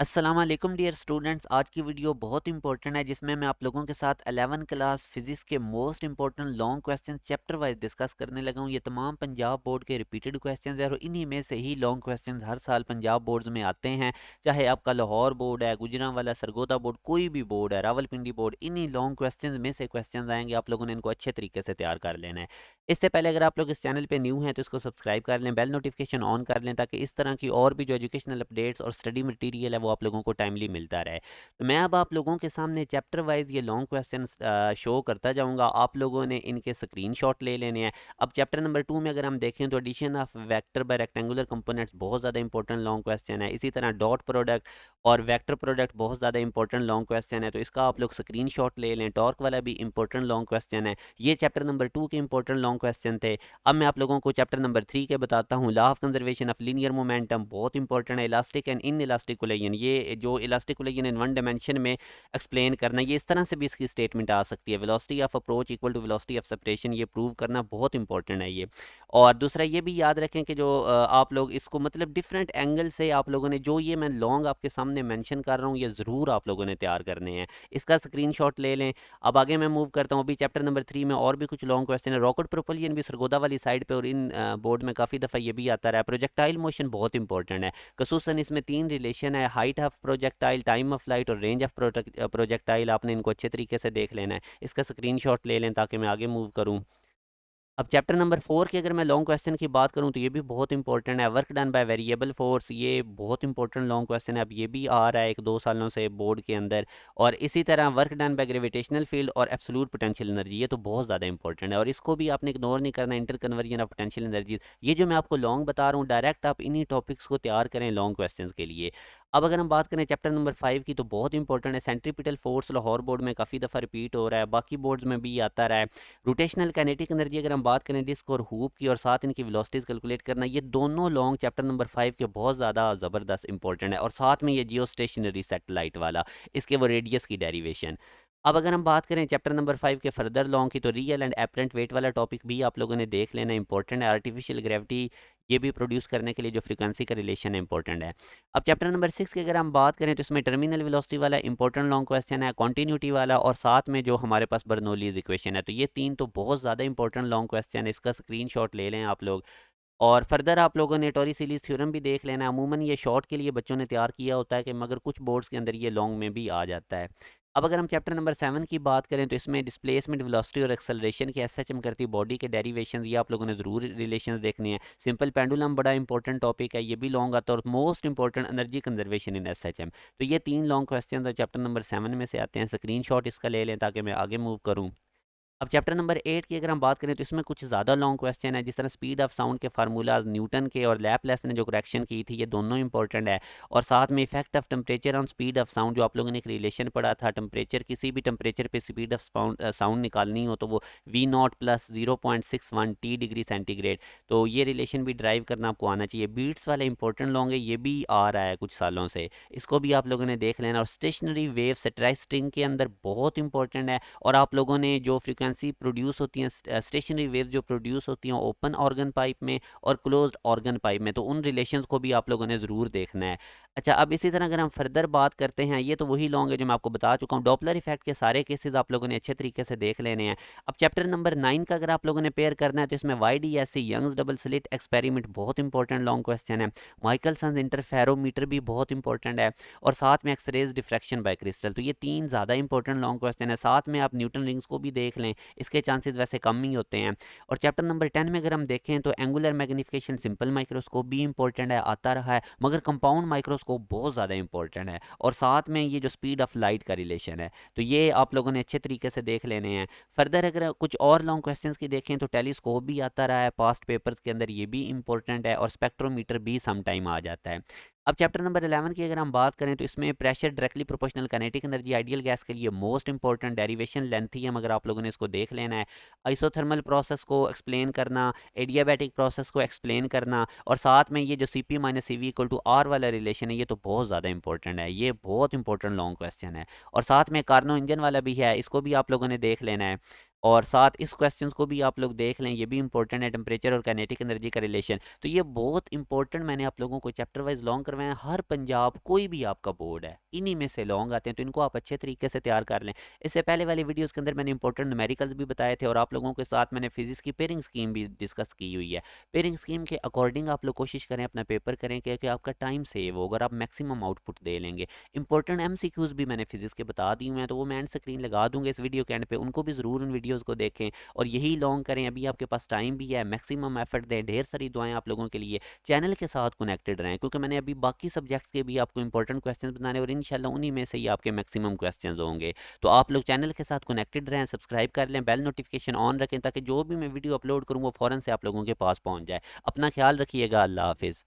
अस्सलाम वालेकुम dear students. आज की वीडियो बहुत इंपॉर्टेंट है जिसमें मैं आप लोगों के साथ 11 क्लास फिजिक्स के most important long question chapter wise discuss करने लगा हूँ। ये तमाम पंजाब बोर्ड के रिपीटेड क्वेश्चंस हैं और इन्हीं में से ही लॉन्ग क्वेश्चंस हर साल पंजाब बोर्ड्स में आते हैं। चाहे आपका लाहौर बोर्ड है, गुजरांवाला, सरगोदा बोर्ड, कोई भी बोर्ड है, रावलपिंडी बोर्ड, इन्हीं लॉन्ग क्वेश्चन में से क्वेश्चन आएंगे। आप लोगों ने इनको अच्छे तरीके से तैयार कर लेना है। इससे पहले अगर आप लोग इस चैनल पे न्यू हैं तो इसको सब्सक्राइब कर लें, बेल नोटिफिकेशन ऑन कर लें, ताकि इस तरह की और भी जो एजुकेशनल अपडेट्स और स्टडी मटेरियल है वो आप लोगों को टाइमली मिलता रहे। तो मैं अब आप लोगों के सामने चैप्टर वाइज ये लॉन्ग क्वेश्चन शो करता जाऊंगा। आप लोगों ने इनके स्क्रीनशॉट ले लेने हैं। अब चैप्टर नंबर 2 में अगर हम देखें तो addition of vector by rectangular components बहुत ज़्यादा इंपॉर्टेंट लॉन्ग क्वेश्चन है। इसी तरह डॉट प्रोडक्ट और वेक्टर प्रोडक्ट बहुत ज़्यादा इंपॉर्टेंट लॉन्ग क्वेश्चन है, तो इसका आप लोग स्क्रीनशॉट ले लें। टॉर्क वाला भी इंपॉर्टेंट लॉन्ग क्वेश्चन है। ये चैप्टर नंबर 2 के इंपॉर्टेंट लॉन्ग क्वेश्चन थे। अब मैं आप लोगों को चैप्टर नंबर 3 के बताता हूँ। Law of conservation of linear momentum बहुत इंपॉर्टेंट है। Elastic and in elastic collision, ये जो elastic collision in one dimension में एक्सप्लेन करना, ये इस तरह से भी इसकी स्टेटमेंट आ सकती है। Velocity of approach equal to velocity of separation, ये प्रूव करना बहुत इंपॉर्टेंट है ये। और दूसरा ये भी याद रखें कि जो आप लोग इसको मतलब डिफरेंट एंगल से आप लोगों ने जो ये मैं लॉन्ग आपके सामने मेंशन कर रहा हूँ ये ज़रूर आप लोगों ने तैयार करने हैं। इसका स्क्रीनशॉट ले लें। अब आगे मैं मूव करता हूँ। अभी चैप्टर नंबर 3 में और भी कुछ लॉन्ग क्वेश्चन है। रॉकेट प्रोपल्शन भी सरगोदा वाली साइड पे और इन बोर्ड में काफ़ी दफ़ा ये भी आता रहा है। प्रोजेक्टाइल मोशन बहुत इंपॉर्टेंट है। खसूसन इसमें 3 रिलेशन है, height of projectile, time of flight और रेंज ऑफ प्रोजेक्टाइल। आपने इनको अच्छे तरीके से देख लेना है। इसका स्क्रीनशॉट ले लें ताकि मैं आगे मूव करूँ। अब चैप्टर नंबर 4 की अगर मैं लॉन्ग क्वेश्चन की बात करूं तो ये भी बहुत इंपॉर्टेंट है। Work done by variable force, ये बहुत इंपॉर्टेंट लॉन्ग क्वेश्चन है। अब ये भी आ रहा है 1-2 सालों से बोर्ड के अंदर। और इसी तरह work done by gravitational field और एब्सोल्यूट पोटेंशियल एनर्जी, ये तो बहुत ज़्यादा इंपॉर्टेंट है और इसको भी आपने इग्नोर नहीं करना। Inter conversion of potential energy, ये जो मैं आपको लॉन्ग बता रहा हूँ डायरेक्ट आप इन्हीं टॉपिक्स को तैयार करें लॉन्ग क्वेश्चन के लिए। अब अगर हम बात करें चैप्टर नंबर 5 की तो बहुत इंपॉर्टेंट है। सेंट्रीपिटल फोर्स लाहौर बोर्ड में काफ़ी दफ़ा रिपीट हो रहा है, बाकी बोर्ड्स में भी आता रहा है। रोटेशनल काइनेटिक एनर्जी अगर हम बात करें डिस्क और हूप की और साथ इनकी वेलोसिटीज कैलकुलेट करना, ये दोनों लॉन्ग चैप्टर नंबर 5 के बहुत ज़्यादा ज़बरदस्त इंपॉर्टेंट है। और साथ में ये जियो स्टेशनरी सैटेलाइट वाला, इसके वो रेडियस की डेरिवेशन। अब अगर हम बात करें चैप्टर नंबर 5 के फर्दर लॉन्ग की तो रियल एंड एपरेंट वेट वाला टॉपिक भी आप लोगों ने देख लेना, इंपॉर्टेंट है। आर्टिफिशियल ग्रेविटी, ये भी प्रोड्यूस करने के लिए जो फ्रीक्वेंसी का रिलेशन है इंपॉर्टेंट है। अब चैप्टर नंबर 6 की अगर हम बात करें तो इसमें टर्मिनल वेलोसिटी वाला इंपॉर्टेंट लॉन्ग क्वेश्चन है, कॉन्टिन्यूटी वाला और साथ में जो हमारे पास बर्नौलीज इक्वेशन है। तो ये तीन तो बहुत ज़्यादा इंपॉर्टेंट लॉन्ग क्वेश्चन है। इसका स्क्रीनशॉट ले लें आप लोग। और फर्दर आप लोगों ने टॉरिसीलीज थ्योरम भी देख लेना है। अमूमन ये शॉर्ट के लिए बच्चों ने तैयार किया होता है कि मगर कुछ बोर्ड्स के अंदर ये लॉन्ग में भी आ जाता है। अब अगर हम चैप्टर नंबर 7 की बात करें तो इसमें डिस्प्लेसमेंट, वेलोसिटी और एक्सेलरेशन के एसएचएम करती बॉडी के डेरिवेशन, ये आप लोगों ने ज़रूर रिलेशंस देखने हैं। सिंपल पेंडुलम बड़ा इंपॉर्टेंट टॉपिक है, ये भी लॉन्ग आता है। और most important energy conservation in SHM, तो ये तीन लॉन्ग क्वेश्चन चैप्टर नंबर 7 में से आते हैं। स्क्रीनशॉट इसका ले लें ताकि मैं आगे मूव करूँ। अब चैप्टर नंबर 8 की अगर हम बात करें तो इसमें कुछ ज़्यादा लॉन्ग क्वेश्चन है, जिस तरह स्पीड ऑफ साउंड के फार्मूलाज न्यूटन के और लैपलेस ने जो करेक्शन की थी, ये दोनों इंपॉर्टेंट है। और साथ में effect of temperature on speed of sound, जो आप लोगों ने एक रिलेशन पढ़ा था, टेम्परेचर किसी भी टेम्परेचर पे स्पीड ऑफ साउंड निकालनी हो तो वो V0 plus 0.61 T degree centigrade, तो ये रिलेशन भी ड्राइव करना आपको आना चाहिए। बीट्स वाला इंपॉर्टेंट लॉन्ग है, ये भी आ रहा है कुछ सालों से, इसको भी आप लोगों ने देख लेना। और स्टेशनरी वेव सेटेलाइट स्ट्रिंग के अंदर बहुत इंपॉर्टेंट है। और आप लोगों ने जो फ्रीक्वेंसी प्रोड्यूस होती हैं, स्टेशनरी वेव जो प्रोड्यूस होती हैं ओपन ऑर्गन पाइप में और क्लोज्ड ऑर्गन पाइप में, तो उन रिलेशंस को भी आप लोगों ने ज़रूर देखना है। अच्छा, अब इसी तरह अगर हम फर्दर बात करते हैं, ये तो वही लॉन्ग है जो मैं आपको बता चुका हूँ। डॉपलर इफेक्ट के सारे केसेस आप लोगों ने अच्छे तरीके से देख लेने हैं। अब चैप्टर नंबर 9 का अगर आप लोगों ने पेयर करना है तो इसमें YDSC Young's double slit experiment बहुत इंपॉर्टेंट लॉन्ग क्वेश्चन है। माइकलसन इंटरफेरोमीटर भी बहुत इंपॉर्टेंट है। और साथ में एक्सरेज डिफ्रैक्शन बाय क्रिस्टल, तो ये तीन ज़्यादा इंपॉर्टेंट लॉन्ग क्वेश्चन है। साथ में आप न्यूटन रिंग्स को भी देख लें, इसके चांसेस वैसे कम ही होते हैं। और चैप्टर नंबर 10 में अगर हम देखें तो एंगुलर मैग्नीफिकेशन सिंपल माइक्रोस्कोप भी इंपॉर्टेंट है, आता रहा है, मगर कंपाउंड माइक्रोस्कोप बहुत ज़्यादा इंपॉर्टेंट है। और साथ में ये जो स्पीड ऑफ लाइट का रिलेशन है, तो ये आप लोगों ने अच्छे तरीके से देख लेने हैं। फर्दर अगर कुछ और लॉन्ग क्वेश्चन की देखें तो टेलीस्कोप भी आता रहा है पास्ट पेपर्स के अंदर, ये भी इंपॉर्टेंट है। और स्पेक्ट्रोमीटर भी सम टाइम आ जाता है। अब चैप्टर नंबर 11 की अगर हम बात करें तो इसमें pressure directly proportional kinetic energy ideal gas के लिए मोस्ट इंपॉर्टेंट डेरिवेशन लेंथी है, मगर आप लोगों ने इसको देख लेना है। आइसोथर्मल प्रोसेस को एक्सप्लेन करना, एडियाबैटिक प्रोसेस को एक्सप्लेन करना, और साथ में ये जो CP minus CV equal to R वाला रिलेशन है, ये तो बहुत ज़्यादा इंपॉर्टेंट है, ये बहुत इंपॉर्टेंट लॉन्ग क्वेश्चन है। और साथ में कार्नो इंजन वाला भी है, इसको भी आप लोगों ने देख लेना है। और साथ इस क्वेश्चंस को भी आप लोग देख लें, ये भी इंपॉर्टेंट है, टेम्परेचर और काइनेटिक एनर्जी का रिलेशन। तो ये बहुत इंपॉर्टेंट मैंने आप लोगों को चैप्टर वाइज लॉन्ग करवाए हैं। हर पंजाब कोई भी आपका बोर्ड है, इन्हीं में से लॉन्ग आते हैं, तो इनको आप अच्छे तरीके से तैयार कर लें। इससे पहले वाली वीडियोस के अंदर मैंने इंपॉर्टेंट न्यूमेरिकल्स भी बताए थे और आप लोगों के साथ मैंने फिजिक्स की पेयरिंग स्कीम भी डिस्कस की हुई है। पेयरिंग स्कीम के अकॉर्डिंग आप लोग कोशिश करें अपना पेपर करें कि आपका टाइम सेव हो, अगर आप मैक्सिमम आउटपुट दे लेंगे। इंपॉर्टेंट एमसीक्यूज भी मैंने फिजिक्स के बता दी हुए हैं, तो वो मैं एंड स्क्रीन लगा दूंगा इस वीडियो के एंड पे, उनको भी ज़रूर उन वीडियोज़ को देखें और यही लॉन्ग करें। अभी आपके पास टाइम भी है, मैक्सिमम एफर्ट दें। ढेर सारी दुआएं आप लोगों के लिए। चैनल के साथ कनेक्टेड रहें, क्योंकि मैंने अभी बाकी सब्जेक्ट के भी आपको इंपॉर्टेंट क्वेश्चन बनाने और इंशाल्लाह उन्हीं में से ही आपके मैक्सिमम क्वेश्चन होंगे। तो आप लोग चैनल के साथ कनेक्टेड रहें, सब्सक्राइब कर लें, बेल नोटिफिकेशन ऑन रखें, ताकि जो भी मैं वीडियो अपलोड करूँ वो फ़ौरन से आप लोगों के पास पहुँच जाए। अपना ख्याल रखिएगा। अल्लाह हाफिज़।